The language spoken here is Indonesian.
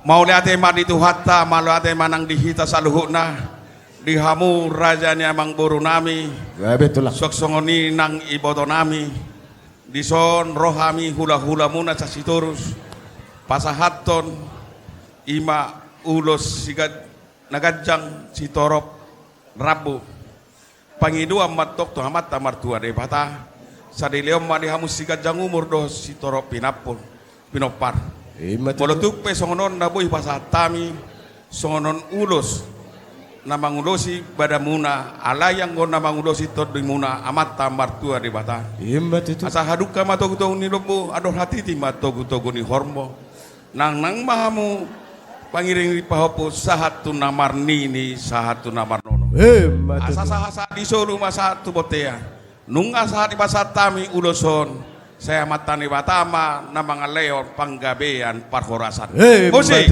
mau lihat emang itu hatta malu ate manang dihita saluhuna dihamu rajanya mang buru nami Ya betul lah. sok songoni nang iboto nami dison rohami hula hula muna casiturus pasahaton ima ulos sigat nagajang sitorop rabu pangidua matok to amat tamar tua de bata sadileo madihamu sigat jang umur do sitorop pinapun pinopar molotuk pe songonon naboy pasatami songonon ulos namangulosi badamuna alayang go namangulosi todimuna amat tamar tua di bata asa haduka matogu-togu ni lobo adoh hati ti matogu-togu ni hormo nang mahamu pangiring di pahopo sahatu namar nini sahatu namar nono asa sahasa di solo masa tu botea nunga sahat di pasatami uloson saya matani batama namang leon panggabean parhorasan musik